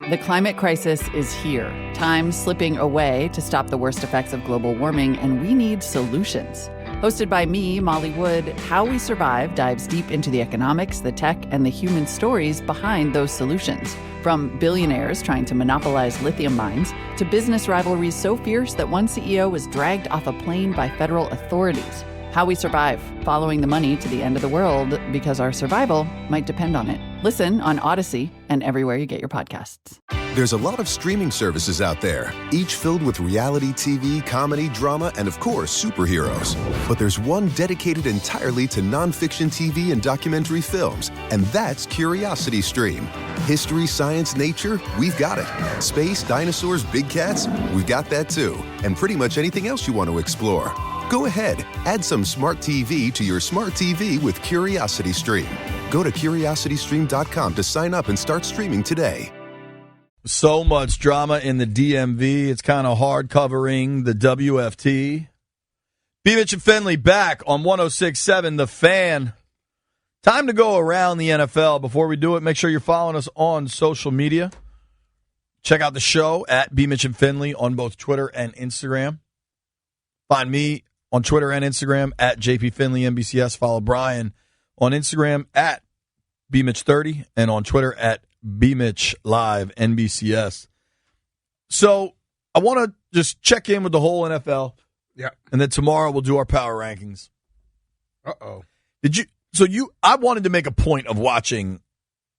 The climate crisis is here. Time's slipping away to stop the worst effects of global warming, and we need solutions. Hosted by me, Molly Wood, How We Survive dives deep into the economics, the tech, and the human stories behind those solutions. From billionaires trying to monopolize lithium mines to business rivalries so fierce that one CEO was dragged off a plane by federal authorities. How We Survive, following the money to the end of the world because our survival might depend on it. Listen on Odyssey and everywhere you get your podcasts. There's a lot of streaming services out there, each filled with reality TV, comedy, drama, and of course, superheroes. But there's one dedicated entirely to nonfiction TV and documentary films, and that's Curiosity Stream. History, science, nature, we've got it. Space, dinosaurs, big cats, we've got that too. And pretty much anything else you want to explore. Go ahead, add some smart TV to your smart TV with Curiosity Stream. Go to curiositystream.com to sign up and start streaming today. So much drama in the DMV. It's kind of hard covering the WFT. B. Mitch and Finley back on 106.7 The Fan. Time to go around the NFL. Before we do it, make sure you're following us on social media. Check out the show at B. Mitch and Finley on both Twitter and Instagram. Find me on Twitter and Instagram at JP Finley NBCS. Follow Brian on Instagram at BMitch30 and on Twitter at BMitch Live NBCS. So I want to just check in with the whole NFL. Yeah. And then tomorrow we'll do our power rankings. Uh-oh. I wanted to make a point of watching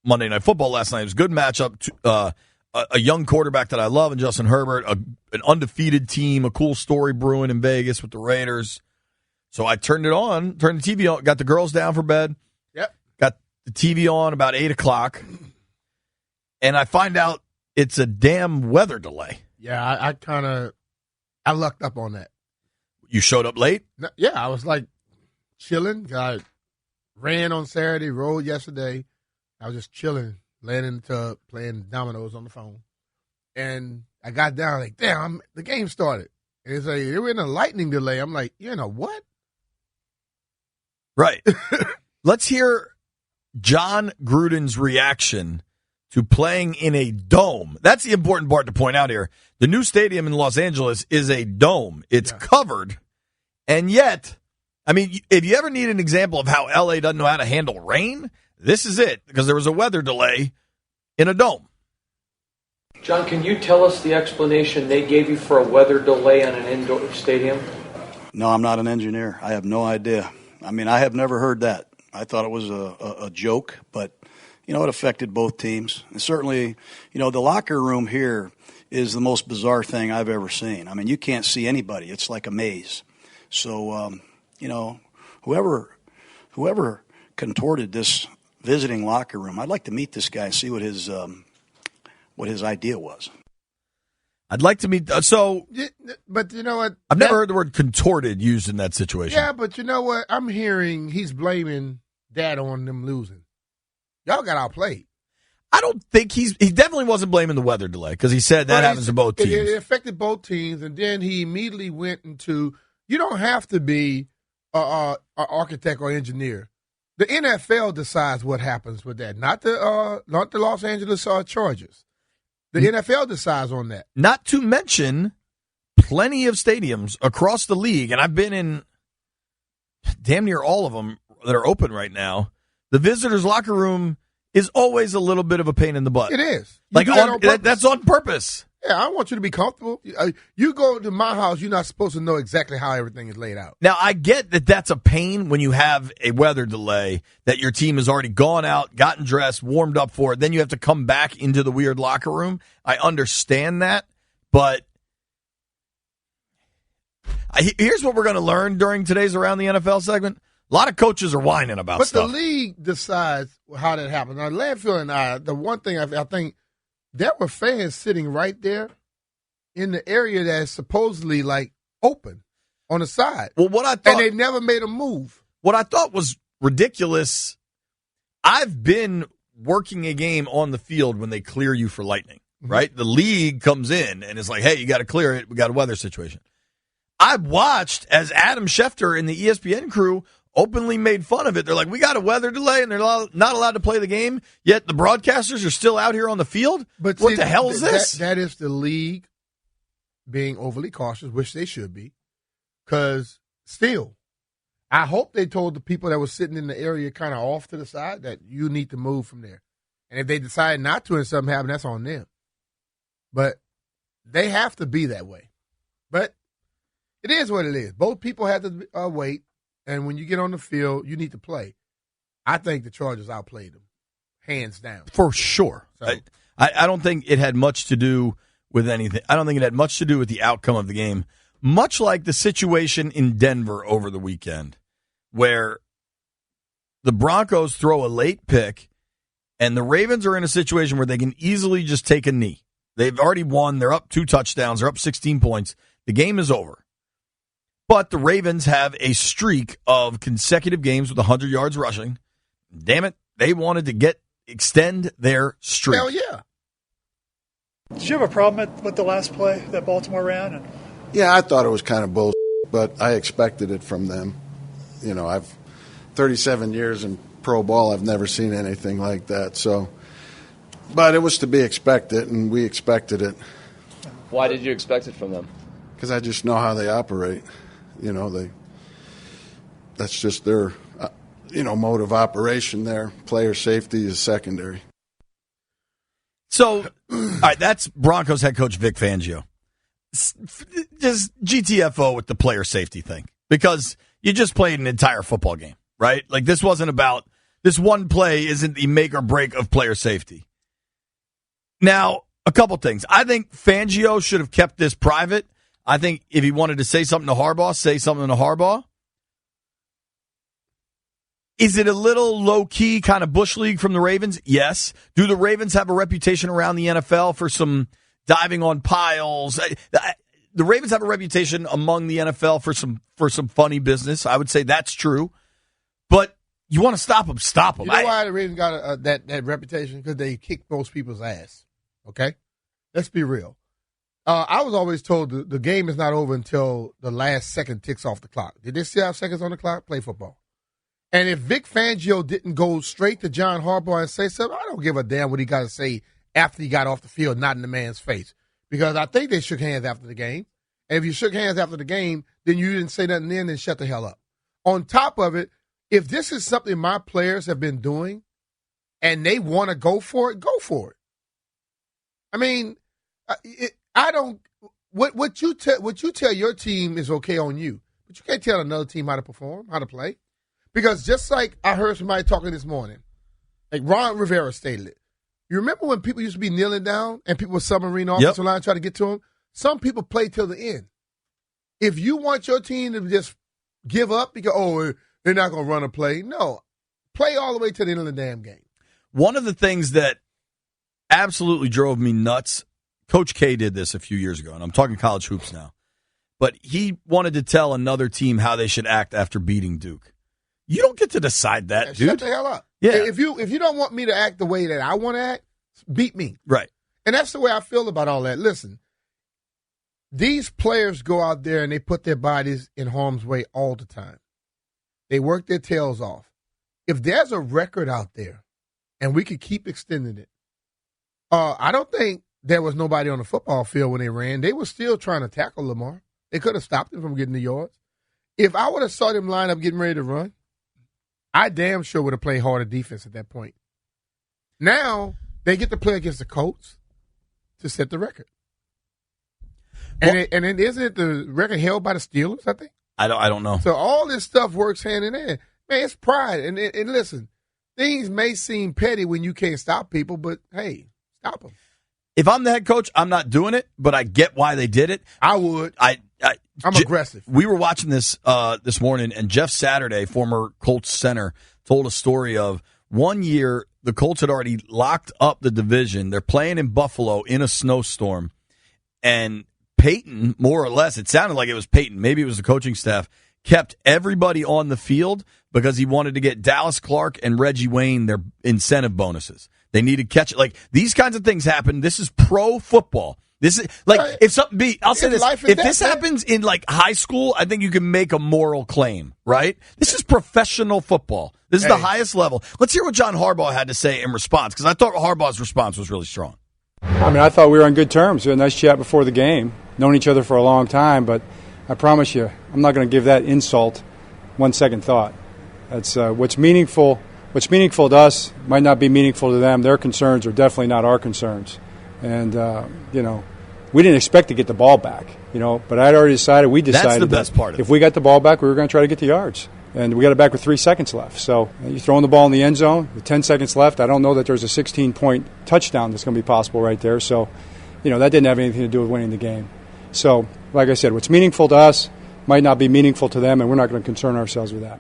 Monday Night Football last night. It was a good matchup. A young quarterback that I love in Justin Herbert, an undefeated team, a cool story brewing in Vegas with the Raiders. So I turned the TV on, got the girls down for bed. Yep. Got the TV on about 8 o'clock. And I find out it's a damn weather delay. Yeah, I lucked up on that. You showed up late? Yeah, I was like chilling. I ran on Saturday, rode yesterday. I was just chilling, laying in the tub, playing dominoes on the phone. And I got down like, damn, the game started. And it's like, they were in a lightning delay. I'm like, you know what? Right. Let's hear John Gruden's reaction to playing in a dome. That's the important part to point out here. The new stadium in Los Angeles is a dome. It's covered. And yet, I mean, if you ever need an example of how LA doesn't know how to handle rain, this is it, because there was a weather delay in a dome. John, can you tell us the explanation they gave you for a weather delay on an indoor stadium? No, I'm not an engineer. I have no idea. I mean, I have never heard that. I thought it was a joke, but, you know, it affected both teams. And certainly, you know, the locker room here is the most bizarre thing I've ever seen. I mean, you can't see anybody. It's like a maze. So, you know, whoever contorted this visiting locker room, I'd like to meet this guy and see what his idea was. I'd like to meet. But you know what? I've never heard the word contorted used in that situation. Yeah, but you know what? I'm hearing he's blaming that on them losing. Y'all got outplayed. I don't think he definitely wasn't blaming the weather delay, because he said that happens to both teams. It affected both teams, and then he immediately went into, you don't have to be an architect or engineer. The NFL decides what happens with that, not the Los Angeles Chargers. The NFL decides on that. Not to mention plenty of stadiums across the league, and I've been in damn near all of them that are open right now. The visitors' locker room is always a little bit of a pain in the butt. It is. That's on purpose. Yeah, I want you to be comfortable. You go to my house, you're not supposed to know exactly how everything is laid out. Now, I get that that's a pain when you have a weather delay, that your team has already gone out, gotten dressed, warmed up for it. Then you have to come back into the weird locker room. I understand that, but here's what we're going to learn during today's Around the NFL segment. A lot of coaches are whining about stuff. But the league decides how that happens. Now, Landfill and I, the one thing I think, there were fans sitting right there in the area that's supposedly like open on the side. Well, and they never made a move. What I thought was ridiculous, I've been working a game on the field when they clear you for lightning, right? The league comes in and is like, hey, you got to clear it. We got a weather situation. I watched as Adam Schefter and the ESPN crew openly made fun of it. They're like, we got a weather delay, and they're not allowed to play the game, yet the broadcasters are still out here on the field? But what see, the hell is this? That is the league being overly cautious, which they should be, because still, I hope they told the people that were sitting in the area kind of off to the side that you need to move from there. And if they decide not to and something happens, that's on them. But they have to be that way. But it is what it is. Both people have to wait, and when you get on the field, you need to play. I think the Chargers outplayed them, hands down. For sure. So, I don't think it had much to do with anything. I don't think it had much to do with the outcome of the game, much like the situation in Denver over the weekend, where the Broncos throw a late pick, and the Ravens are in a situation where they can easily just take a knee. They've already won. They're up 2 touchdowns. They're up 16 points. The game is over. But the Ravens have a streak of consecutive games with 100 yards rushing. Damn it, they wanted to extend their streak. Hell yeah. Did you have a problem with the last play that Baltimore ran? Yeah, I thought it was kind of bullshit, but I expected it from them. You know, I've 37 years in pro ball. I've never seen anything like that. So, but it was to be expected, and we expected it. Why did you expect it from them? Because I just know how they operate. You know, that's just their, mode of operation there. Player safety is secondary. So, all right, that's Broncos head coach Vic Fangio. Just GTFO with the player safety thing, because you just played an entire football game, right? Like, this wasn't about, this one play isn't the make or break of player safety. Now, a couple things. I think Fangio should have kept this private. I think if he wanted to say something to Harbaugh, say something to Harbaugh. Is it a little low-key kind of bush league from the Ravens? Yes. Do the Ravens have a reputation around the NFL for some diving on piles? The Ravens have a reputation among the NFL for some funny business. I would say that's true. But you want to stop them, stop them. You know why the Ravens got that reputation? Because they kick most people's ass. Okay? Let's be real. I was always told the game is not over until the last second ticks off the clock. Did they still have seconds on the clock? Play football. And if Vic Fangio didn't go straight to John Harbaugh and say something, I don't give a damn what he got to say after he got off the field, not in the man's face. Because I think they shook hands after the game. And if you shook hands after the game, then you didn't say nothing then shut the hell up. On top of it, if this is something my players have been doing and they want to go for it, go for it. I mean, I don't. What you tell your team is okay on you, but you can't tell another team how to perform, how to play, because just like I heard somebody talking this morning, like Ron Rivera stated it. You remember when people used to be kneeling down and people were submarine offensive line trying to get to them? Some people play till the end. If you want your team to just give up because they're not going to run a play, no, play all the way to the end of the damn game. One of the things that absolutely drove me nuts. Coach K did this a few years ago, and I'm talking college hoops now. But he wanted to tell another team how they should act after beating Duke. You don't get to decide that, dude. Shut the hell up. Yeah. If you don't want me to act the way that I want to act, beat me. Right. And that's the way I feel about all that. Listen, these players go out there and they put their bodies in harm's way all the time. They work their tails off. If there's a record out there and we could keep extending it, I don't think there was nobody on the football field when they ran. They were still trying to tackle Lamar. They could have stopped him from getting the yards. If I would have saw them line up getting ready to run, I damn sure would have played harder defense at that point. Now they get to play against the Colts to set the record. And then isn't it the record held by the Steelers, I think? I don't know. So all this stuff works hand in hand. Man, it's pride. And listen, things may seem petty when you can't stop people, but hey, stop them. If I'm the head coach, I'm not doing it, but I get why they did it. I would. I'm aggressive. We were watching this this morning, and Jeff Saturday, former Colts center, told a story of one year the Colts had already locked up the division. They're playing in Buffalo in a snowstorm, and Peyton, more or less, it sounded like it was Peyton, maybe it was the coaching staff, kept everybody on the field because he wanted to get Dallas Clark and Reggie Wayne their incentive bonuses. They needed catch. Like, these kinds of things happen. This is pro football. This is like if something. I'll say this: life and if death, this man. happens in like high school, I think you can make a moral claim, right? This is professional football. This is the highest level. Let's hear what John Harbaugh had to say in response, because I thought Harbaugh's response was really strong. I mean, I thought we were on good terms. We had a nice chat before the game. Known each other for a long time, but I promise you, I'm not going to give that insult one second thought. That's what's meaningful. What's meaningful to us might not be meaningful to them. Their concerns are definitely not our concerns. And, we didn't expect to get the ball back, but I'd already decided, That's the best part of it. If we got the ball back, we were going to try to get the yards. And we got it back with 3 seconds left. So you're throwing the ball in the end zone with 10 seconds left. I don't know that there's a 16-point touchdown that's going to be possible right there. So, that didn't have anything to do with winning the game. So, like I said, what's meaningful to us might not be meaningful to them, and we're not going to concern ourselves with that.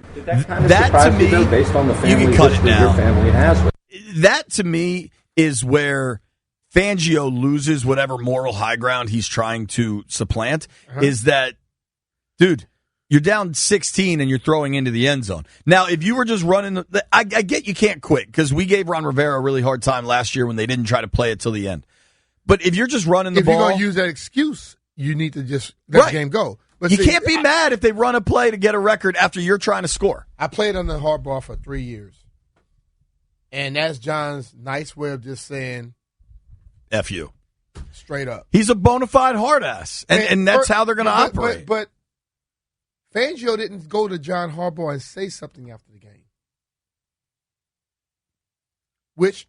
That to me, based on the family you can cut it history now. your family has with That to me is where Fangio loses whatever moral high ground he's trying to supplant. Is that, dude, you're down 16 and you're throwing into the end zone. Now, if you were just running, I get you can't quit, because we gave Ron Rivera a really hard time last year when they didn't try to play it till the end. But if you're just running the ball, if you're going to use that excuse, you need to just let the game go. But you can't be mad if they run a play to get a record after you're trying to score. I played under Harbaugh for 3 years. And that's John's nice way of just saying, F you. Straight up. He's a bona fide hard ass. And that's how they're going to operate. But Fangio didn't go to John Harbaugh and say something after the game. Which,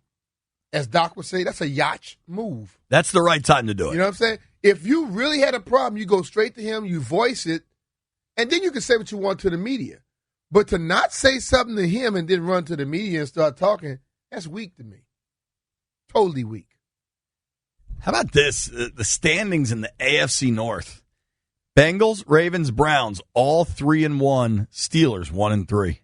as Doc would say, that's a yacht move. That's the right time to do it. You know what I'm saying? If you really had a problem, you go straight to him, you voice it, and then you can say what you want to the media. But to not say something to him and then run to the media and start talking, that's weak to me. Totally weak. How about this? The standings in the AFC North. Bengals, Ravens, Browns, all 3-1. Steelers, 1-3.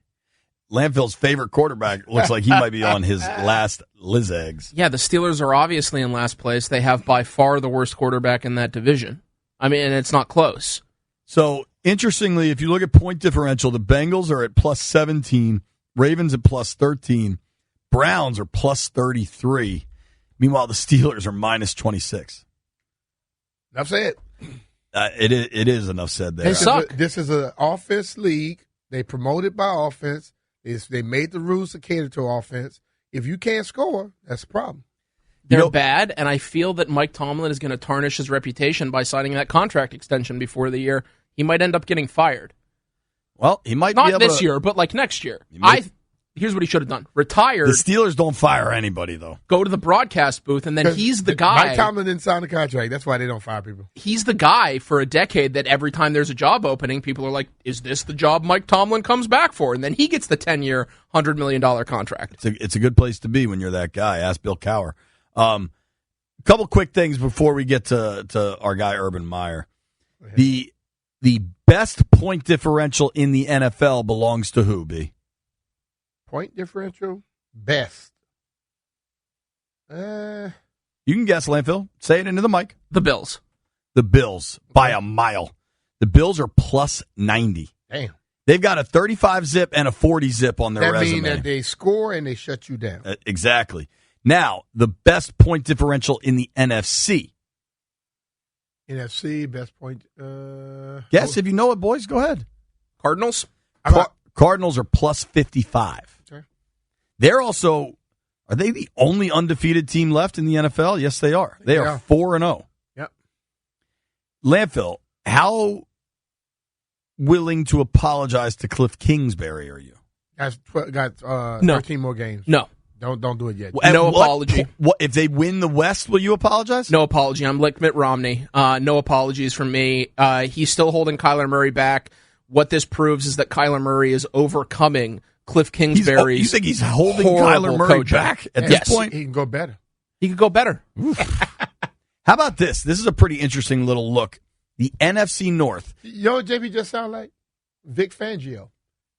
Landfill's favorite quarterback looks like he might be on his last Liz eggs. Yeah, the Steelers are obviously in last place. They have by far the worst quarterback in that division. I mean, and it's not close. So, interestingly, if you look at point differential, the Bengals are at plus 17, Ravens at plus 13, Browns are plus 33. Meanwhile, the Steelers are minus 26. Enough said. It is enough said there. This is an offense league. They promote it by offense. They made the rules to cater to offense. If you can't score, that's a problem. They're bad, and I feel that Mike Tomlin is going to tarnish his reputation by signing that contract extension before the year. He might end up getting fired. Well, he might not be able this to, year, but like next year. Here's what he should have done: retired. The Steelers don't fire anybody, though. Go to the broadcast booth, and then he's the guy. Mike Tomlin didn't sign the contract. That's why they don't fire people. He's the guy for a decade that every time there's a job opening, people are like, "Is this the job Mike Tomlin comes back for?" And then he gets the 10-year, $100 million contract. It's a good place to be when you're that guy. Ask Bill Cowher. Couple quick things before we get to our guy Urban Meyer. The best point differential in the NFL belongs to who, B? Point differential? Best. You can guess, Landfill. Say it into the mic. The Bills. The Bills by a mile. The Bills are plus 90. Damn. They've got a 35 zip and a 40 zip on their resume. That means that they score and they shut you down. Exactly. Now, the best point differential in the NFC. NFC, best point. Guess if you know it, boys. Go ahead. Cardinals? Cardinals are plus 55. Okay. They're also, are they the only undefeated team left in the NFL? Yes, they are. They are 4-0. Yep. Landfill, how willing to apologize to Cliff Kingsbury are you? Got 13 more games. No. Don't do it yet. No apology. What if they win the West? Will you apologize? No apology. I'm like Mitt Romney. No apologies from me. He's still holding Kyler Murray back. What this proves is that Kyler Murray is overcoming Cliff Kingsbury's. You think he's holding Kyler Murray back at this point? He can go better. He could go better. How about this? This is a pretty interesting little look. The NFC North. You know what JP just sound like? Vic Fangio.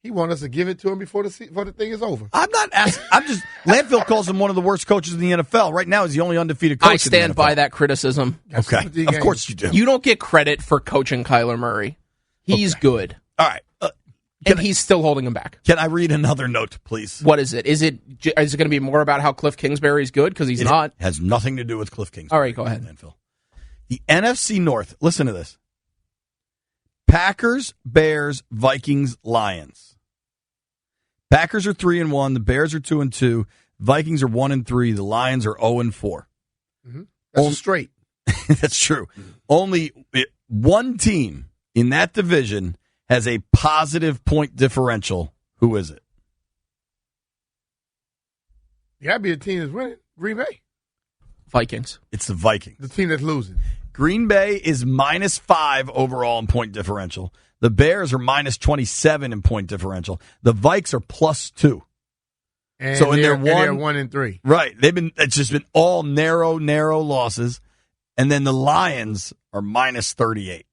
He wants us to give it to him before the thing is over. I'm not asking. I'm just. Landfill calls him one of the worst coaches in the NFL. Right now, he's the only undefeated coach. I stand by that criticism. Okay, of course you do. You don't get credit for coaching Kyler Murray. He's good. All right, and he's still holding him back. Can I read another note, please? What is it? Is it going to be more about how Cliff Kingsbury's good? Because he's not. Has nothing to do with Cliff Kingsbury. All right, go ahead. Landfill. The NFC North, listen to this. Packers, Bears, Vikings, Lions. Packers are 3-1. The Bears are 2-2. Vikings are 1-3. The Lions are 0-4. Mm-hmm. That's straight. That's true. Only one team in that division has a positive point differential. Who is it? You gotta be a team that's winning. Green Bay. Vikings. It's the Vikings. The team that's losing. Green Bay is -5 overall in point differential. The Bears are -27 in point differential. The Vikes are +2. And so they're 1-3. Right. It's just been all narrow losses. And then the Lions are -38.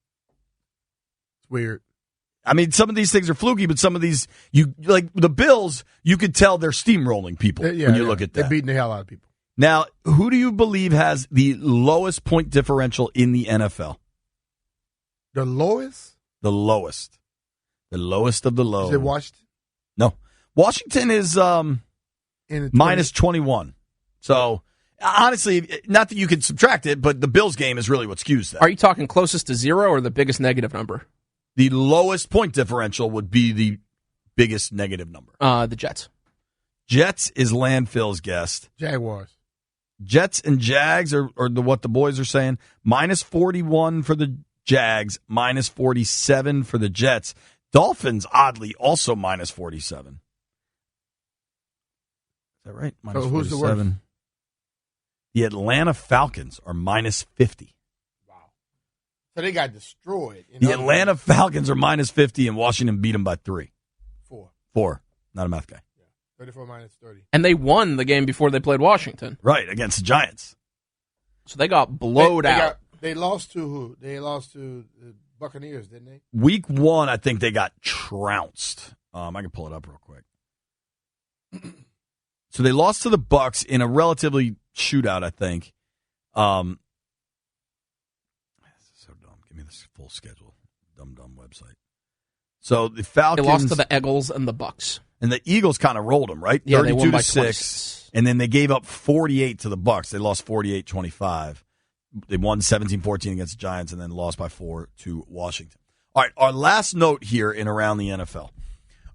It's weird. I mean, some of these things are fluky, but some of these, like the Bills, you could tell they're steamrolling people when you look at that. They're beating the hell out of people. Now, who do you believe has the lowest point differential in the NFL? The lowest? The lowest. The lowest of the low. Is it Washington? No. Washington is -21. So, honestly, not that you can subtract it, but the Bills game is really what skews that. Are you talking closest to 0 or the biggest negative number? The lowest point differential would be the biggest negative number. The Jets. Jets is Landfill's guest. Jaguars. Jets and Jags are what the boys are saying. -41 for the Jags, -47 for the Jets. Dolphins, oddly, also -47. Is that right? So who's the worst? The Atlanta Falcons are -50. Wow. So they got destroyed. The Atlanta Falcons are -50, and Washington beat them by 3. 4. Not a math guy. 34 -30. And they won the game before they played Washington. Right, against the Giants. So they got blowed out. They lost to who? They lost to the Buccaneers, didn't they? Week 1, I think they got trounced. I can pull it up real quick. So they lost to the Bucs in a relatively shootout, I think. This is so dumb. Give me this full schedule. Dumb website. So the Falcons... They lost to the Eagles and the Bucs. And the Eagles kind of rolled them, right? Yeah, 32 they won by to 6. And then they gave up 48 to the Bucs. They lost 48-25. They won 17-14 against the Giants and then lost by 4 to Washington. All right, our last note here in Around the NFL.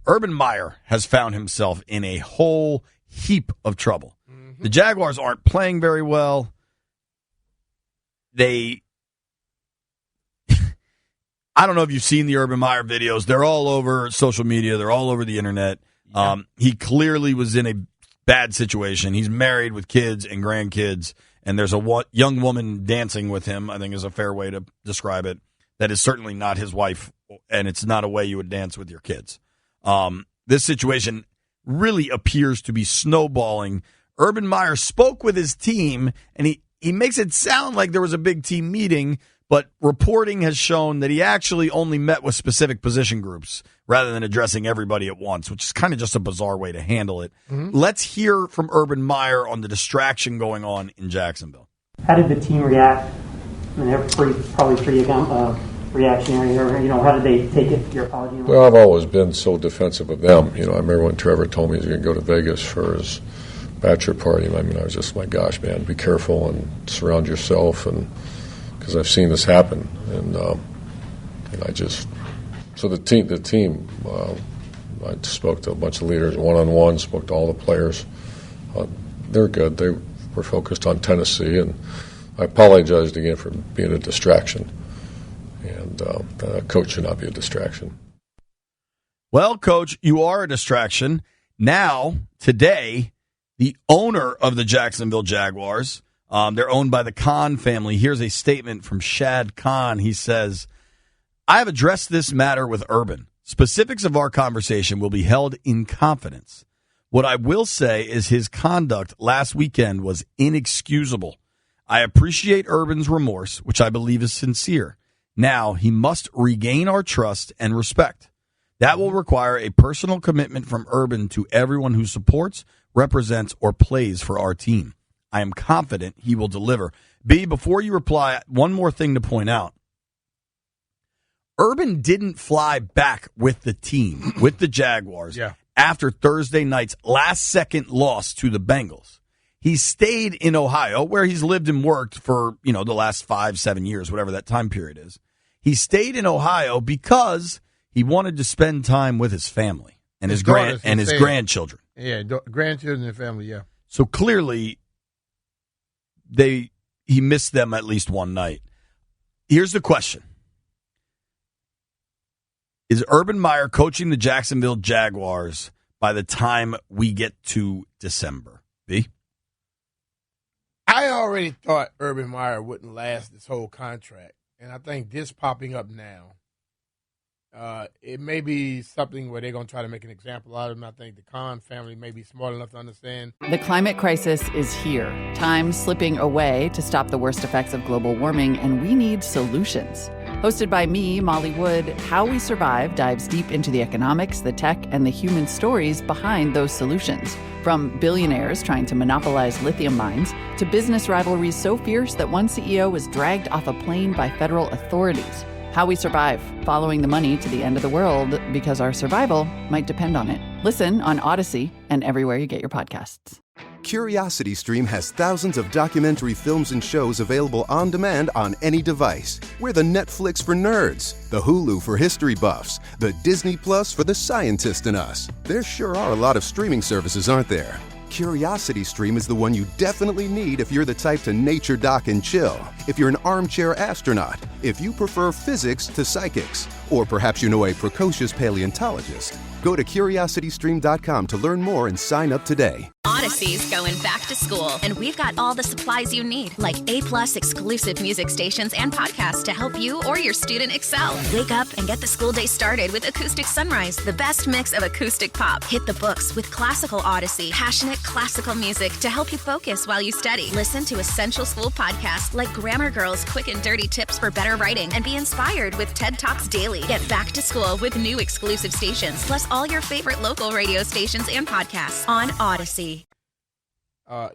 Urban Meyer has found himself in a whole heap of trouble. Mm-hmm. The Jaguars aren't playing very well. I don't know if you've seen the Urban Meyer videos. They're all over social media. They're all over the internet. Yeah. He clearly was in a bad situation. He's married with kids and grandkids, and there's a young woman dancing with him, I think is a fair way to describe it. That is certainly not his wife, and it's not a way you would dance with your kids. This situation really appears to be snowballing. Urban Meyer spoke with his team, and he makes it sound like there was a big team meeting, but reporting has shown that he actually only met with specific position groups rather than addressing everybody at once, which is kind of just a bizarre way to handle it. Mm-hmm. Let's hear from Urban Meyer on the distraction going on in Jacksonville. How did the team react? I mean, they're probably pretty reactionary. Or, how did they take it, your apology? Well, I've always been so defensive of them. I remember when Trevor told me he was going to go to Vegas for his bachelor party. I mean, I was just, my gosh, man, be careful and surround yourself, and because I've seen this happen, and I just, so the team. I spoke to a bunch of leaders one-on-one, spoke to all the players. They're good. They were focused on Tennessee, and I apologized again for being a distraction. And a coach should not be a distraction. Well, Coach, you are a distraction. Now, today, the owner of the Jacksonville Jaguars, they're owned by the Khan family. Here's a statement from Shad Khan. He says, I have addressed this matter with Urban. Specifics of our conversation will be held in confidence. What I will say is his conduct last weekend was inexcusable. I appreciate Urban's remorse, which I believe is sincere. Now, he must regain our trust and respect. That will require a personal commitment from Urban to everyone who supports, represents, or plays for our team. I am confident he will deliver. B, before you reply, one more thing to point out. Urban didn't fly back with the team, with the Jaguars, after Thursday night's last-second loss to the Bengals. He stayed in Ohio, where he's lived and worked for, the last 5-7 years, whatever that time period is. He stayed in Ohio because he wanted to spend time with his family and his grandchildren. Yeah, grandchildren and family, yeah. So clearly, he missed them at least one night. Here's the question. Is Urban Meyer coaching the Jacksonville Jaguars by the time we get to December? B? I already thought Urban Meyer wouldn't last this whole contract. And I think this popping up now, it may be something where they're going to try to make an example out of him. I think the Khan family may be smart enough to understand. The climate crisis is here. Time slipping away to stop the worst effects of global warming, and we need solutions. Hosted by me, Molly Wood, How We Survive dives deep into the economics, the tech, and the human stories behind those solutions. From billionaires trying to monopolize lithium mines to business rivalries so fierce that one CEO was dragged off a plane by federal authorities. How We Survive, following the money to the end of the world because our survival might depend on it. Listen on Odyssey and everywhere you get your podcasts. CuriosityStream has thousands of documentary films and shows available on demand on any device. We're the Netflix for nerds, the Hulu for history buffs, the Disney Plus for the scientist in us. There sure are a lot of streaming services, aren't there? CuriosityStream is the one you definitely need if you're the type to nature dock and chill, if you're an armchair astronaut, if you prefer physics to psychics, or perhaps you know a precocious paleontologist. Go to curiositystream.com to learn more and sign up today. Odyssey's going back to school, and we've got all the supplies you need, like A+ exclusive music stations and podcasts to help you or your student excel. Wake up and get the school day started with Acoustic Sunrise, the best mix of acoustic pop. Hit the books with Classical Odyssey, passionate classical music to help you focus while you study. Listen to essential school podcasts like Grammar Girl's Quick and Dirty Tips for Better Writing, and be inspired with TED Talks Daily. Get back to school with new exclusive stations, plus all your favorite local radio stations and podcasts on Odyssey.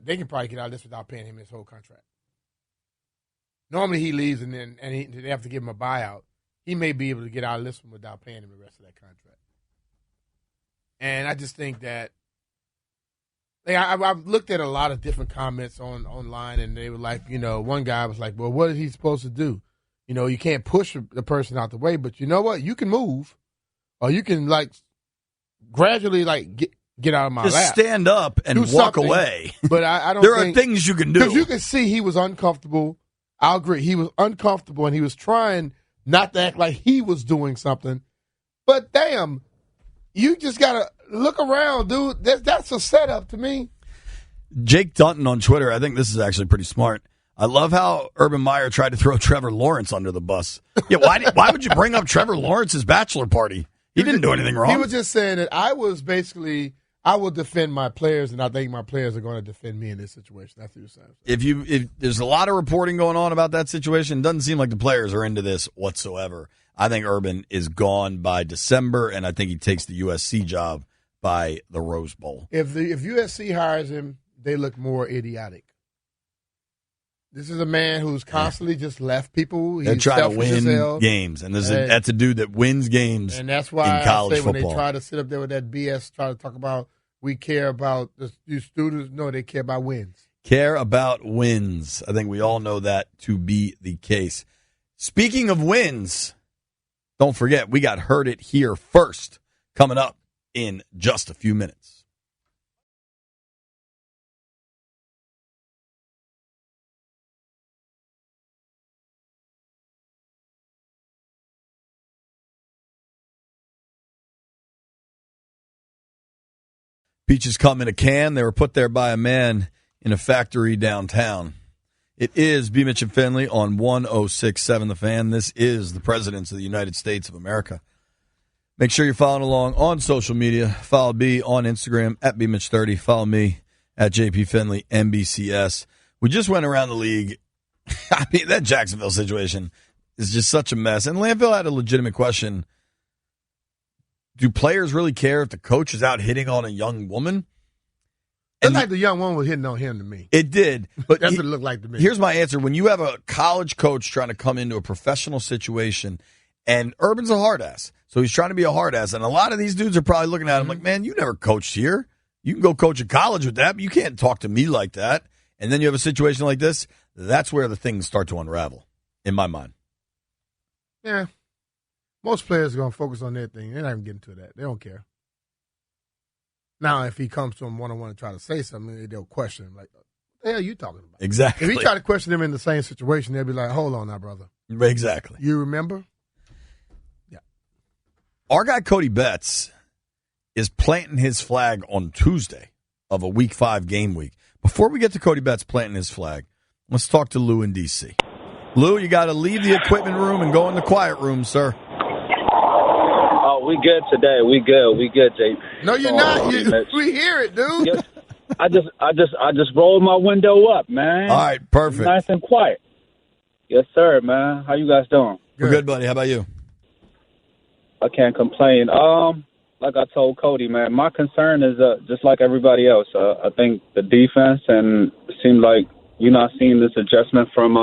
They can probably get out of this without paying him his whole contract. Normally he leaves and they have to give him a buyout. He may be able to get out of this one without paying him the rest of that contract. And I just think that I've looked at a lot of different comments online, and they were like, one guy was like, well, what is he supposed to do? You can't push the person out the way, but you know what? You can move, or you can gradually get out of my lap. Just stand up and walk away. But I don't There think, are things you can do. Because you can see he was uncomfortable. I'll agree. He was uncomfortable, and he was trying not to act like he was doing something. But damn, you just got to look around, dude. That's a setup to me. Jake Dutton on Twitter, I think this is actually pretty smart. I love how Urban Meyer tried to throw Trevor Lawrence under the bus. Yeah, why would you bring up Trevor Lawrence's bachelor party? He didn't do anything wrong. He was just saying that I will defend my players, and I think my players are going to defend me in this situation. That's what he was saying. If there's a lot of reporting going on about that situation, it doesn't seem like the players are into this whatsoever. I think Urban is gone by December, and I think he takes the USC job by the Rose Bowl. If USC hires him, they look more idiotic. This is a man who's constantly just left people. They're trying to win games, and that's a dude that wins games. And that's why in college I say football. when they try to sit up there with that BS, try to talk about we care about these students. No, they care about wins. Care about wins. I think we all know that to be the case. Speaking of wins, don't forget we got Heard It Here first coming up in just a few minutes. Peaches come in a can. They were put there by a man in a factory downtown. It is B. Mitch and Finley on 106.7 The Fan. This is the Presidents of the United States of America. Make sure you're following along on social media. Follow B on Instagram at BMitch30. Follow me at JP Finley, NBCS. We just went around the league. I mean, that Jacksonville situation is just such a mess. And Landville had a legitimate question. Do players really care if the coach is out hitting on a young woman? It looked like the young woman was hitting on him to me. It did. But that's what it looked like to me. Here's my answer. When you have a college coach trying to come into a professional situation, and Urban's a hard ass, so he's trying to be a hard ass, and a lot of these dudes are probably looking at him like, man, you never coached here. You can go coach a college with that, but you can't talk to me like that. And then you have a situation like this. That's where the things start to unravel, in my mind. Yeah. Most players are going to focus on their thing. They're not even getting to that. They don't care. Now, if he comes to them one-on-one and try to say something, they'll question him. Like, what the hell are you talking about? Exactly. If he try to question them in the same situation, they'll be like, hold on now, brother. Exactly. You remember? Yeah. Our guy Cody Betts is planting his flag on Tuesday of a Week 5 game week. Before we get to Cody Betts planting his flag, let's talk to Lou in D.C. Lou, you got to leave the equipment room and go in the quiet room, sir. Oh, we good today. We good, Jay. No, you're not. We hear it, dude. Yes. I just rolled my window up, man. All right, perfect. Nice and quiet. Yes, sir, man. How you guys doing? We're good, buddy. How about you? I can't complain. Like I told Cody, man, my concern is just like everybody else. I think the defense, and it seems like you're not seeing this adjustment from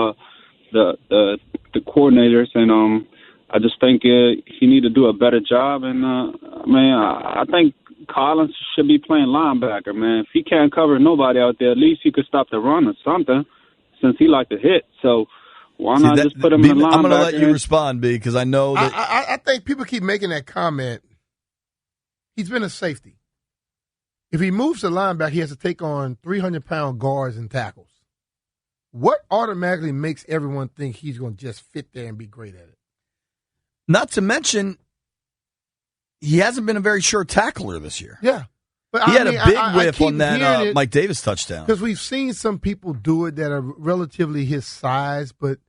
the coordinators, and I just think he need to do a better job. And I think Collins should be playing linebacker, man. If he can't cover nobody out there, at least he could stop the run or something, since he like to hit. So why not just put him in linebacker? I'm going to let you respond, B, because I know that I think people keep making that comment. He's been a safety. If he moves to linebacker, he has to take on 300-pound guards and tackles. What automatically makes everyone think he's going to just fit there and be great at it? Not to mention, he hasn't been a very sure tackler this year. Yeah. But he had a big whiff on that Mike Davis touchdown. Because we've seen some people do it that are relatively his size, but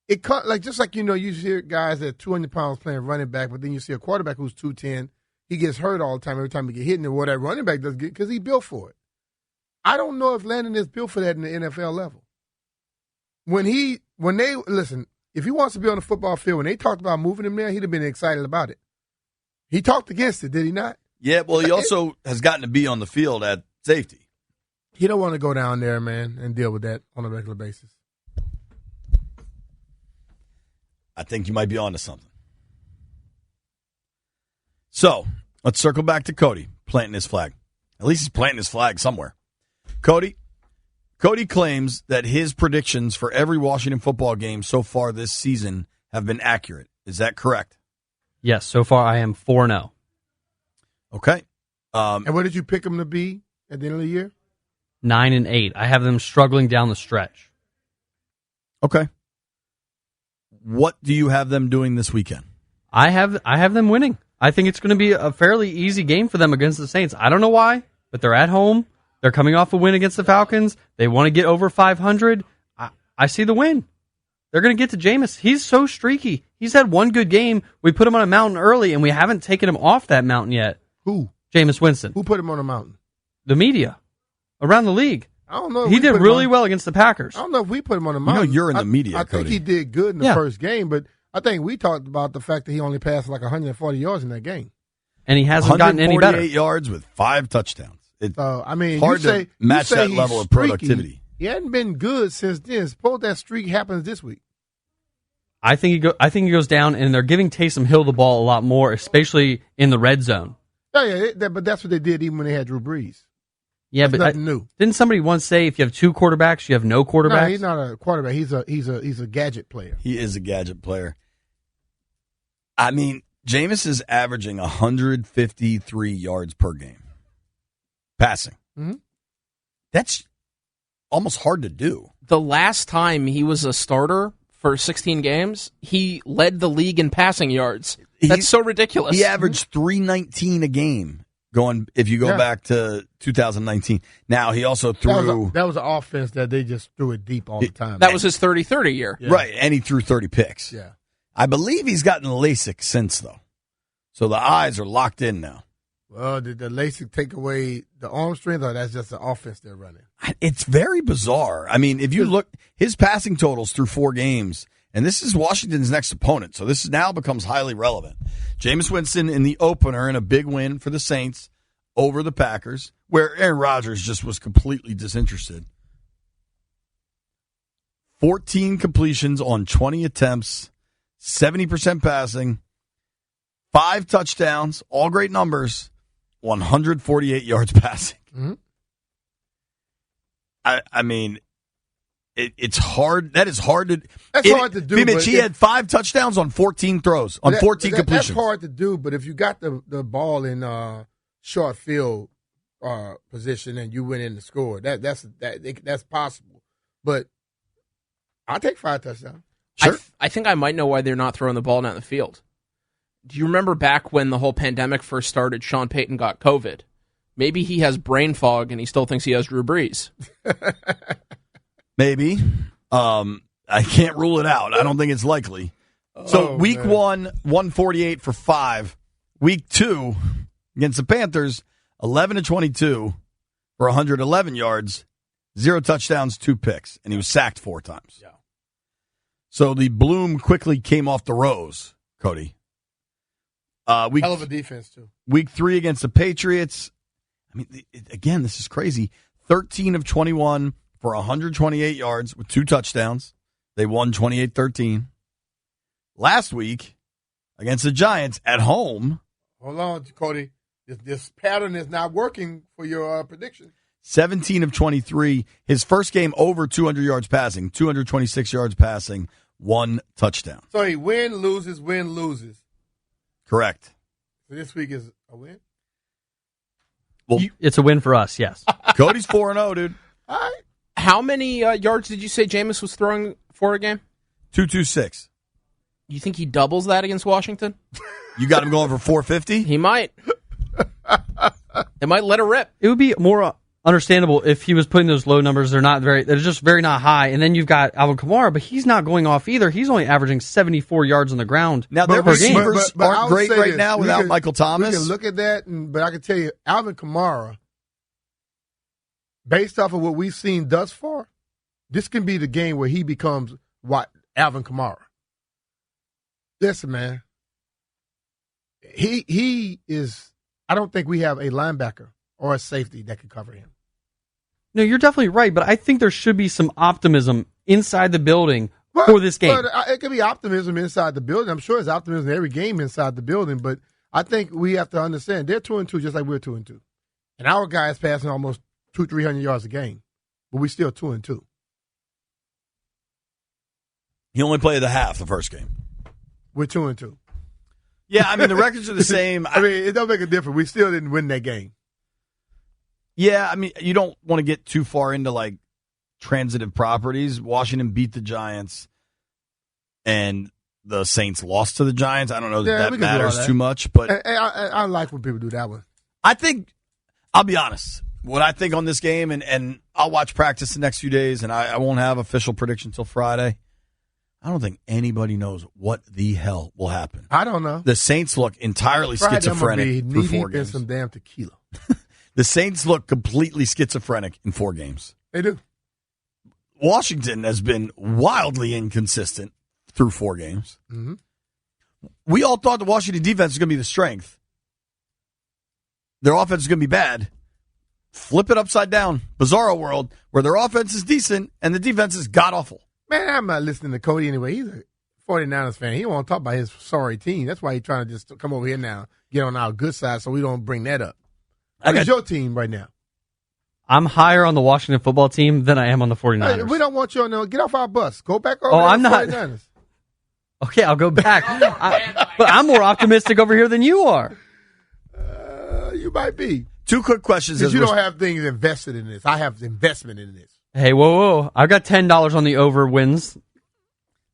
it just like, you hear guys that are 200 pounds playing running back, but then you see a quarterback who's 210. He gets hurt all the time every time he get hit, and what that running back does get because he built for it. I don't know if Landon is built for that in the NFL level. If he wants to be on the football field, when they talked about moving him there, he'd have been excited about it. He talked against it, did he not? Yeah, well, he also has gotten to be on the field at safety. He don't want to go down there, man, and deal with that on a regular basis. I think you might be onto something. So, let's circle back to Cody planting his flag. At least he's planting his flag somewhere. Cody claims that his predictions for every Washington football game so far this season have been accurate. Is that correct? Yes, so far I am 4-0. Okay. And what did you pick them to be at the end of the year? 9-8. I have them struggling down the stretch. Okay. What do you have them doing this weekend? I have them winning. I think it's going to be a fairly easy game for them against the Saints. I don't know why, but they're at home. They're coming off a win against the Falcons. They want to get over 500. I see the win. They're going to get to Jameis. He's so streaky. He's had one good game. We put him on a mountain early, and we haven't taken him off that mountain yet. Who? Jameis Winston. Who put him on a mountain? The media. Around the league. I don't know. He did really well against the Packers. I don't know if we put him on a mountain. You're in the media, I Cody. think he did good in the first game, but I think we talked about the fact that he only passed like 140 yards in that game. And he hasn't gotten any better. 148 yards with 5 touchdowns. It's hard to match that level of productivity. He hadn't been good since then. Suppose that streak happens this week. I think he goes down, and they're giving Taysom Hill the ball a lot more, especially in the red zone. Yeah, but that's what they did even when they had Drew Brees. Yeah, that's but nothing new. Didn't somebody once say if you have two quarterbacks, you have no quarterbacks? No, he's not a quarterback. He's a gadget player. He is a gadget player. I mean, Jameis is averaging 153 yards per game. Passing. Mm-hmm. That's almost hard to do. The last time he was a starter for 16 games, he led the league in passing yards. That's so ridiculous. He averaged 319 a game if you go back to 2019. Now, he also threw... That was an offense that they just threw it deep all the time. That was his 30-30 year. Yeah. Right, and he threw 30 picks. Yeah. I believe he's gotten LASIK since, though. So the eyes are locked in now. Well, did the LASIK take away the arm strength, or that's just the offense they're running? It's very bizarre. I mean, if you look, his passing totals through 4 games, and this is Washington's next opponent, so this now becomes highly relevant. Jameis Winston in the opener in a big win for the Saints over the Packers, where Aaron Rodgers just was completely disinterested. 14 completions on 20 attempts, 70% passing, 5 touchdowns, all great numbers. 148 yards passing. Mm-hmm. I mean, it's hard. That is hard to. That's hard to do. He had 5 touchdowns on 14 throws, on 14 completions. That's hard to do, but if you got the ball in short field position and you went in to score, that's possible. But I'll take 5 touchdowns. Sure. I think I might know why they're not throwing the ball down the field. Do you remember back when the whole pandemic first started, Sean Payton got COVID? Maybe he has brain fog and he still thinks he has Drew Brees. Maybe. I can't rule it out. I don't think it's likely. So week 1, 148 for 5. Week 2 against the Panthers, 11-22 for 111 yards, 0 touchdowns, 2 picks, and he was sacked 4 times. Yeah. So the bloom quickly came off the rose, Cody. Hell of a defense, too. Week 3 against the Patriots. I mean, again, this is crazy. 13 of 21 for 128 yards with 2 touchdowns. They won 28-13. Last week against the Giants at home. Hold on, Cody. This pattern is not working for your prediction. 17 of 23. His first game over 200 yards passing, 226 yards passing, 1 touchdown. So he win, loses. Correct. So this week is a win? Well, it's a win for us, yes. Cody's 4-0, dude. All right. How many yards did you say Jameis was throwing for a game? 226. You think he doubles that against Washington? You got him going for 450? He might. They might let it rip. It would be more understandable if he was putting those low numbers. They're just very not high. And then you've got Alvin Kamara, but he's not going off either. He's only averaging 74 yards on the ground. Now their receivers aren't great right now without Michael Thomas. We can look at that, but I can tell you, Alvin Kamara, based off of what we've seen thus far, this can be the game where he becomes what Alvin Kamara. Listen, man, he is. I don't think we have a linebacker or a safety that can cover him. No, you're definitely right, but I think there should be some optimism inside the building for this game. But it could be optimism inside the building. I'm sure there's optimism in every game inside the building, but I think we have to understand they're 2-2 just like we're 2-2. And our guy is passing almost 200-300 yards a game, but we're still 2-2. He only played the half the first game. We're 2-2. Yeah, I mean, the records are the same. I mean, it don't make a difference. We still didn't win that game. Yeah, I mean, you don't want to get too far into, like, transitive properties. Washington beat the Giants, and the Saints lost to the Giants. I don't know that matters too much, but I like when people do that one. I think, I'll be honest, what I think on this game, and I'll watch practice the next few days, and I won't have official prediction until Friday. I don't think anybody knows what the hell will happen. I don't know. The Saints look entirely schizophrenic through 4 games. Some damn tequila. The Saints look completely schizophrenic in 4 games. They do. Washington has been wildly inconsistent through 4 games. Mm-hmm. We all thought the Washington defense was going to be the strength. Their offense is going to be bad. Flip it upside down. Bizarro world where their offense is decent and the defense is god-awful. Man, I'm not listening to Cody anyway. He's a 49ers fan. He don't want to talk about his sorry team. That's why he's trying to just come over here now, get on our good side so we don't bring that up. What's your team right now? I'm higher on the Washington football team than I am on the 49ers. Hey, we don't want you on there. Get off our bus. Go back over I'm to the not. 49ers. Okay, I'll go back. But I'm more optimistic over here than you are. You might be. 2 quick questions. Because you don't have things invested in this. I have investment in this. Hey, whoa. I've got $10 on the over wins.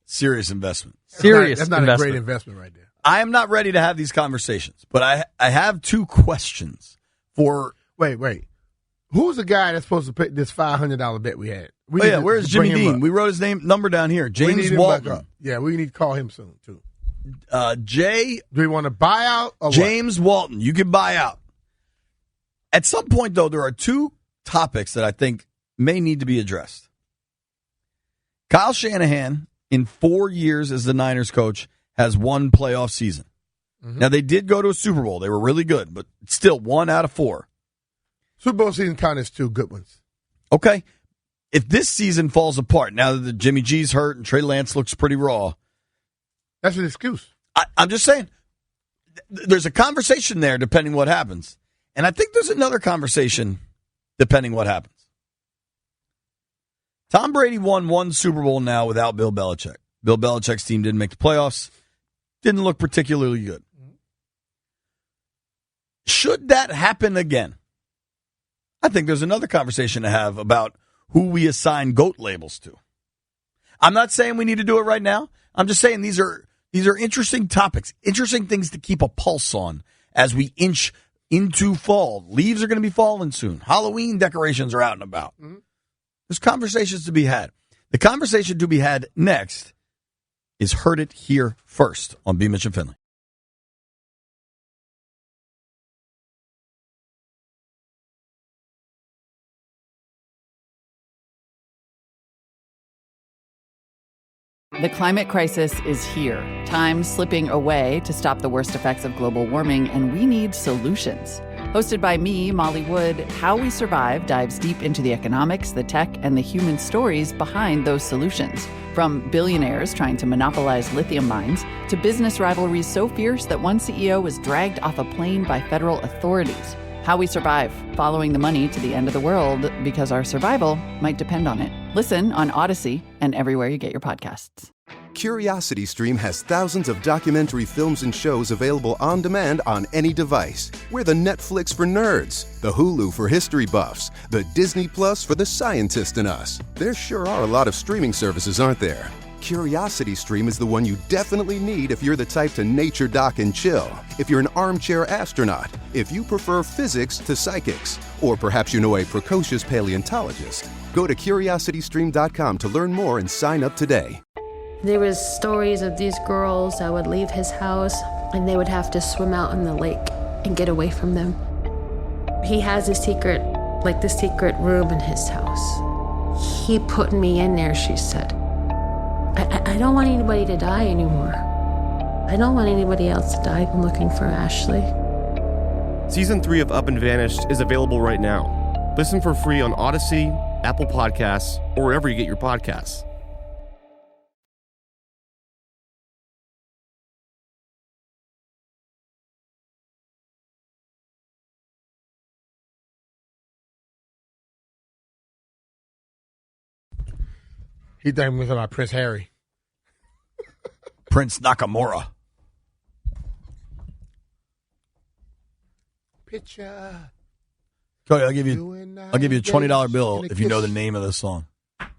Serious investment. That's not a great investment right there. I am not ready to have these conversations, but I have 2 questions for... Wait. Who's the guy that's supposed to pay this $500 bet we had? Where's Jimmy Dean? We wrote his number down here. James Walton. Yeah, we need to call him soon, too. Do we want to buy out or James Walton, you can buy out. At some point, though, there are 2 topics that I think may need to be addressed. Kyle Shanahan, in 4 years as the Niners coach, has 1 playoff season. Mm-hmm. Now, they did go to a Super Bowl. They were really good, but still 1 out of 4. Super Bowl season count as 2 good ones. Okay. If this season falls apart, now that the Jimmy G's hurt and Trey Lance looks pretty raw. That's an excuse. I'm just saying, there's a conversation there depending what happens. And I think there's another conversation depending what happens. Tom Brady won one Super Bowl now without Bill Belichick. Bill Belichick's team didn't make the playoffs. Didn't look particularly good. Should that happen again? I think there's another conversation to have about who we assign GOAT labels to. I'm not saying we need to do it right now. I'm just saying these are interesting topics, interesting things to keep a pulse on as we inch into fall. Leaves are going to be falling soon. Halloween decorations are out and about. Mm-hmm. There's conversations to be had. The conversation to be had next is Heard It Here First on B. Mitch and Finley. The climate crisis is here. Time slipping away to stop the worst effects of global warming, and we need solutions. Hosted by me, Molly Wood, How We Survive dives deep into the economics, the tech, and the human stories behind those solutions. From billionaires trying to monopolize lithium mines to business rivalries so fierce that one CEO was dragged off a plane by federal authorities. How We Survive, following the money to the end of the world because our survival might depend on it. Listen on Odyssey and everywhere you get your podcasts. CuriosityStream has thousands of documentary films and shows available on demand on any device. We're the Netflix for nerds, the Hulu for history buffs, the Disney Plus for the scientist in us. There sure are a lot of streaming services, aren't there? CuriosityStream is the one you definitely need if you're the type to nature dock and chill, if you're an armchair astronaut, if you prefer physics to psychics, or perhaps you know a precocious paleontologist. Go to curiositystream.com to learn more and sign up today. There was stories of these girls that would leave his house and they would have to swim out in the lake and get away from them. He has a secret room in his house. He put me in there, she said. I don't want anybody to die anymore. I don't want anybody else to die. I'm looking for Ashley. Season 3 of Up and Vanished is available right now. Listen for free on Odyssey, Apple Podcasts, or wherever you get your podcasts. He think we're talking about Prince Harry. Prince Nakamura. Picture. Cody, I'll give you a $20 bill if you know the name of the song.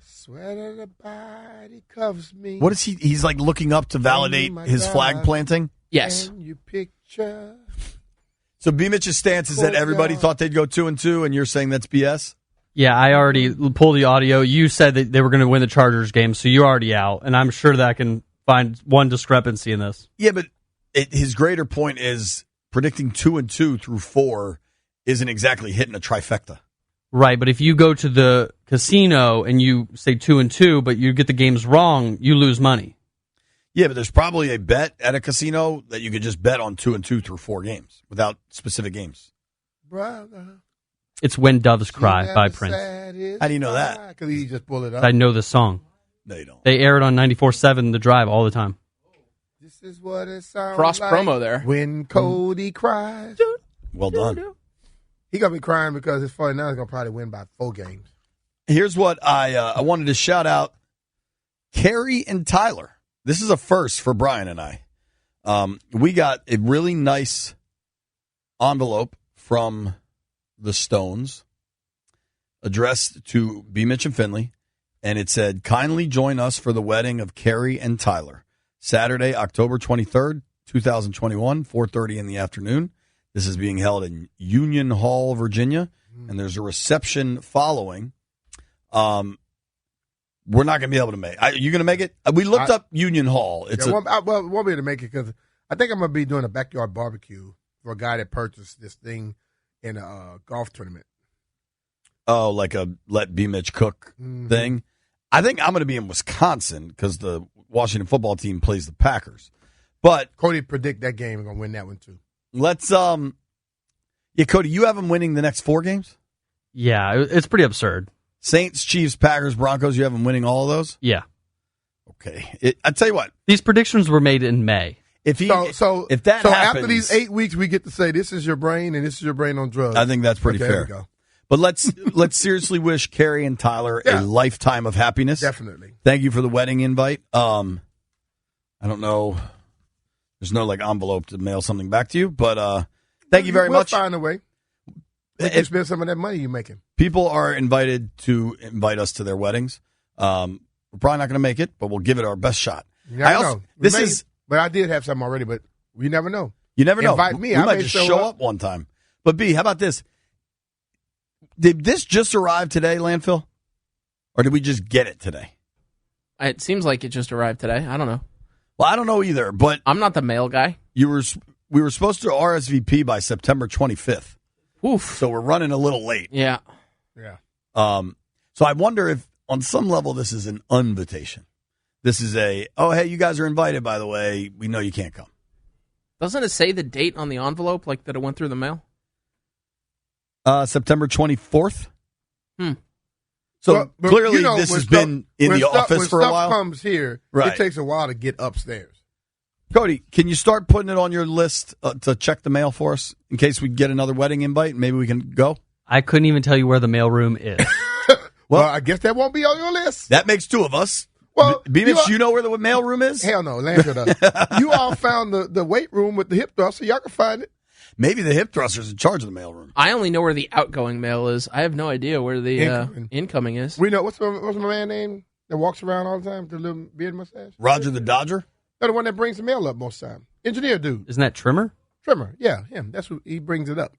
Sweat the body covers me. What is he? He's like looking up to validate his flag planting? Yes. You picture. So B. Mitch's stance is that everybody thought they'd go 2-2, and you're saying that's BS? Yeah, I already pulled the audio. You said that they were going to win the Chargers game, so you're already out. And I'm sure that I can find one discrepancy in this. Yeah, but his greater point is predicting 2-2 through 4 isn't exactly hitting a trifecta. Right, but if you go to the casino and you say 2-2, but you get the games wrong, you lose money. Yeah, but there's probably a bet at a casino that you could just bet on 2-2 through 4 games without specific games. Brother. It's When Doves Cry by Prince. How do you know that? Because he just pulled it up. I know the song. No, you don't. They air it on 94.7 The Drive all the time. This is what it sounds Cross like promo there. When Cody cries. Well done. He going to be crying because his 49ers is going to probably win by 4 games. Here's what I wanted to shout out. Carrie and Tyler. This is a first for Brian and I. We got a really nice envelope from the Stones addressed to B. Mitch and Finley, and it said, kindly join us for the wedding of Carrie and Tyler, Saturday, October 23rd, 2021, 4:30 in the afternoon. This is being held in Union Hall, Virginia, and there's a reception following. We're not going to be able to make it. Are you going to make it? We looked up Union Hall. I won't be able to make it because I think I'm going to be doing a backyard barbecue for a guy that purchased this thing in a golf tournament. Oh, like a let B. Mitch cook thing? I think I'm going to be in Wisconsin because the Washington football team plays the Packers. But Cody predict that game is going to win that one too. Let's Cody, you have them winning the next 4 games? Yeah, it's pretty absurd. Saints, Chiefs, Packers, Broncos, you have them winning all of those? Yeah. Okay. I tell you what. These predictions were made in May. if that so happens, after these 8 weeks, we get to say this is your brain and this is your brain on drugs. I think that's pretty Okay, fair. there we go. But let's seriously wish Carrie and Tyler a lifetime of happiness. Definitely. Thank you for the wedding invite. I don't know. There's no envelope to mail something back to you, but thank you very much. We'll find a way. We can spend some of that money you're making. People are invited to invite us to their weddings. We're probably not going to make it, but we'll give it our best shot. You never know. But I did have something already, but we never know. You never know. Invite me. We I might may just show up one time. But B, how about this? Did this just arrive today, landfill? Or did we just get it today? It seems like it just arrived today. I don't know. Well, I don't know either, but I'm not the mail guy. We were supposed to RSVP by September 25th. Oof. So we're running a little late. Yeah. Yeah. So I wonder if on some level this is an invitation. This is hey, you guys are invited, by the way. We know you can't come. Doesn't it say the date on the envelope, like that it went through the mail? September 24th. So But, clearly you know, this when has stuff- been in when the stuff- office for a while. When stuff comes here, Right. it takes a while to get upstairs. Cody, can you start putting it on your list to check the mail for us in case we get another wedding invite? Maybe we can go. I couldn't even tell you where the mailroom is. Well, I guess that won't be on your list. That makes two of us. Well, Beavis, you know where the mailroom is? Hell no, landfill does. You all found the weight room with the hip thruster. Y'all can find it. Maybe the hip thruster's in charge of the mailroom. I only know where the outgoing mail is. I have no idea where the incoming is. We know what's my man name that walks around all the time with the little beard mustache? Roger the Dodger? They're the one that brings the mail up most of the time. Engineer dude. Isn't that Trimmer? Trimmer, yeah, him. That's who he brings it up.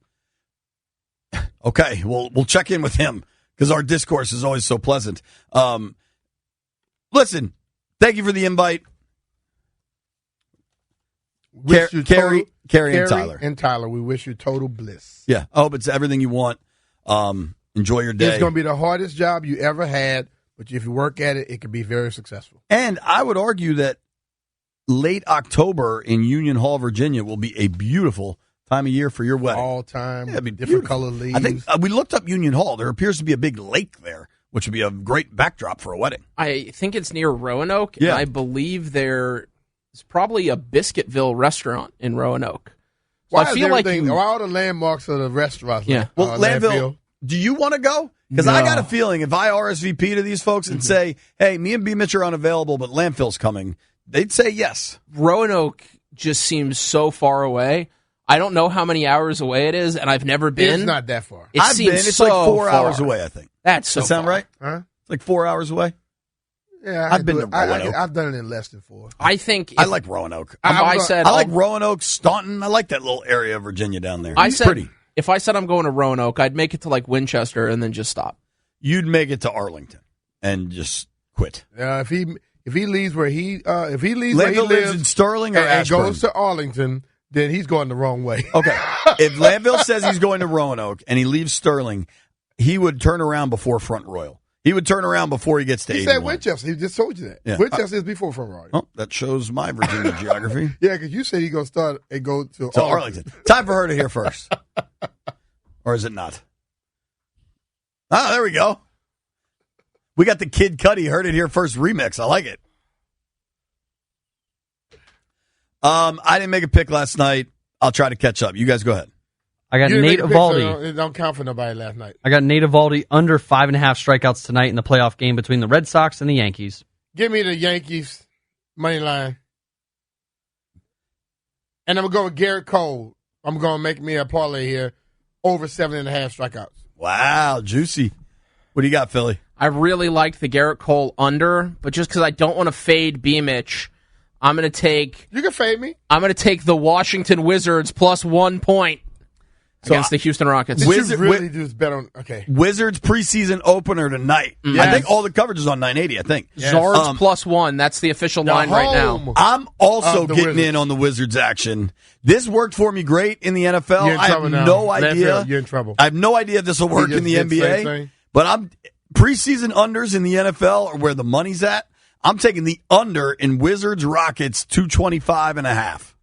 Okay, we'll check in with him because our discourse is always so pleasant. Listen, thank you for the invite. Carrie and Tyler. And Tyler, we wish you total bliss. Yeah, I hope it's everything you want. Enjoy your day. It's going to be the hardest job you ever had, but if you work at it, it can be very successful. And I would argue that late October in Union Hall, Virginia will be a beautiful time of year for your wedding. All time, it'd be different beautiful. color leaves. I think we looked up Union Hall. There appears to be a big lake there, which would be a great backdrop for a wedding. I think it's near Roanoke. Yeah. And I believe there is probably a Biscuitville restaurant in Roanoke. So Why I feel like why all the landmarks of the restaurants? Yeah. Well, Landville, do you want to go? Because I got a feeling if I RSVP to these folks and say, hey, me and B. Mitch are unavailable, but Landfill's coming, they'd say yes. Roanoke just seems so far away. I don't know how many hours away it is, and I've never been. It's not that far. It I've seems been. It's so like 4 hours far. away, I think. That's so Does that sound far. right? Huh? It's like 4 hours away. Yeah, I've been to Roanoke. I've done it in less than 4. I think I like Roanoke. I like Roanoke, Staunton. I like that little area of Virginia down there. I It's said pretty. if I said I'm going to Roanoke, I'd make it to like Winchester and then just stop. You'd make it to Arlington and just quit. If he leaves where he Landfill lives lives in Sterling or and Ashburn? goes to Arlington, then he's going the wrong way. Okay. If Landville says he's going to Roanoke and he leaves Sterling, he would turn around before Front Royal. He would turn around before he gets to He 81. said Winchester. He just told you that. Yeah. Winchester is before Front Royal. Oh, that shows my Virginia geography. Yeah, because you said he's going to start and go to So Arlington. Time for her to hear first. Or is it not? Ah, there we go. We got the Kid Cudi Heard It Here First remix. I like it. I didn't make a pick last night. I'll try to catch up. You guys go ahead. I got You didn't Nate make a pick, so Eovaldi. it don't count for nobody last night. I got Nate Eovaldi under 5.5 strikeouts tonight in the playoff game between the Red Sox and the Yankees. Give me the Yankees money line. And I'm going to go with Garrett Cole. I'm going to make me a parlay here over 7.5 strikeouts. Wow, juicy. What do you got, Philly? I really liked the Garrett Cole under, but just because I don't want to fade B-Mitch, I'm going to take... You can fade me. I'm going to take the Washington Wizards plus 1 point against the Houston Rockets. Did you really just bet on... Okay. Wizards preseason opener tonight. Yes. I think all the coverage is on 980, I think. Zards plus 1. That's the official line right now. I'm also of the getting Wizards. in on the Wizards action. This worked for me great in the NFL. You're in I have trouble now. no idea. Landfill, you're in trouble. I have no idea if this will work He in the just did the same NBA. thing. But I'm preseason unders in the NFL are where the money's at. I'm taking the under in Wizards Rockets 225.5.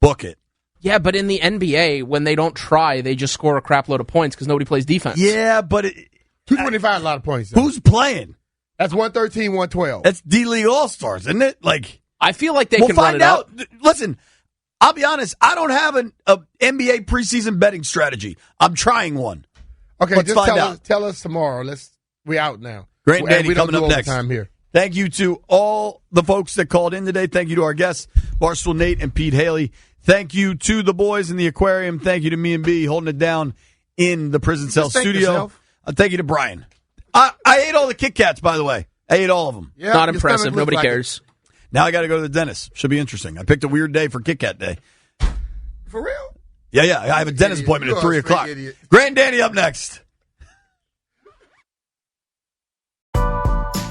Book it. Yeah, but in the NBA, when they don't try, they just score a crap load of points because nobody plays defense. Yeah, but 225 is a lot of points. Though. Who's playing? That's 113, 112. That's D-League All-Stars, isn't it? Like, I feel like they we'll can find run it out. up. Listen, I'll be honest. I don't have an NBA preseason betting strategy. I'm trying one. Okay, Let's just find out. tell us tomorrow. We out now. Grant and Danny we don't coming do up next. overtime here. Thank you to all the folks that called in today. Thank you to our guests, Barstool Nate and Pete Haley. Thank you to the boys in the aquarium. Thank you to me and B holding it down in the prison cell studio. Thank you to Brian. I ate all the Kit Kats, by the way. I ate all of them. Yeah, not impressive. Nobody cares. Now I got to go to the dentist. Should be interesting. I picked a weird day for Kit Kat Day. For real? Yeah. I have a dentist appointment at 3 o'clock. Idiot. Grant and Danny up next.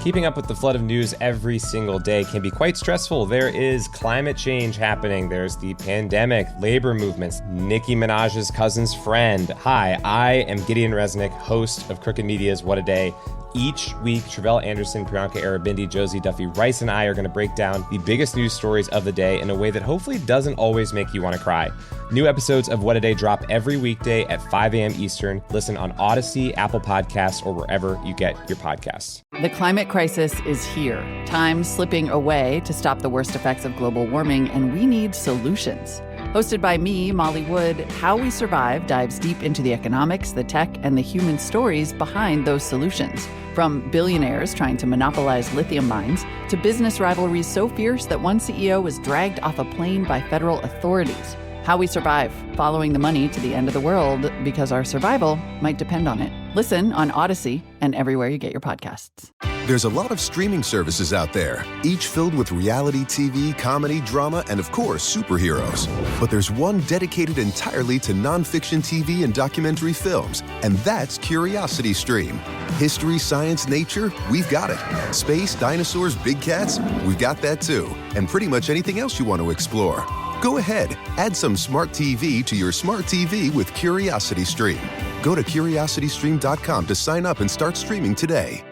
Keeping up with the flood of news every single day can be quite stressful. There is climate change happening. There's the pandemic, labor movements, Nicki Minaj's cousin's friend. Hi, I am Gideon Resnick, host of Crooked Media's What a Day. Each week, Travell Anderson, Priyanka Arabindi, Josie Duffy Rice, and I are going to break down the biggest news stories of the day in a way that hopefully doesn't always make you want to cry. New episodes of What a Day drop every weekday at 5 a.m. Eastern. Listen on Odyssey, Apple Podcasts, or wherever you get your podcasts. The climate crisis is here. Time's slipping away to stop the worst effects of global warming, and we need solutions. Hosted by me, Molly Wood, How We Survive dives deep into the economics, the tech, and the human stories behind those solutions. From billionaires trying to monopolize lithium mines to business rivalries so fierce that one CEO was dragged off a plane by federal authorities. How We Survive, following the money to the end of the world because our survival might depend on it. Listen on Odyssey and everywhere you get your podcasts. There's a lot of streaming services out there, each filled with reality TV, comedy, drama, and of course, superheroes. But there's one dedicated entirely to nonfiction TV and documentary films, and that's Curiosity Stream. History, science, nature, we've got it. Space, dinosaurs, big cats, we've got that too. And pretty much anything else you want to explore. Go ahead, add some smart TV to your smart TV with Curiosity Stream. Go to curiositystream.com to sign up and start streaming today.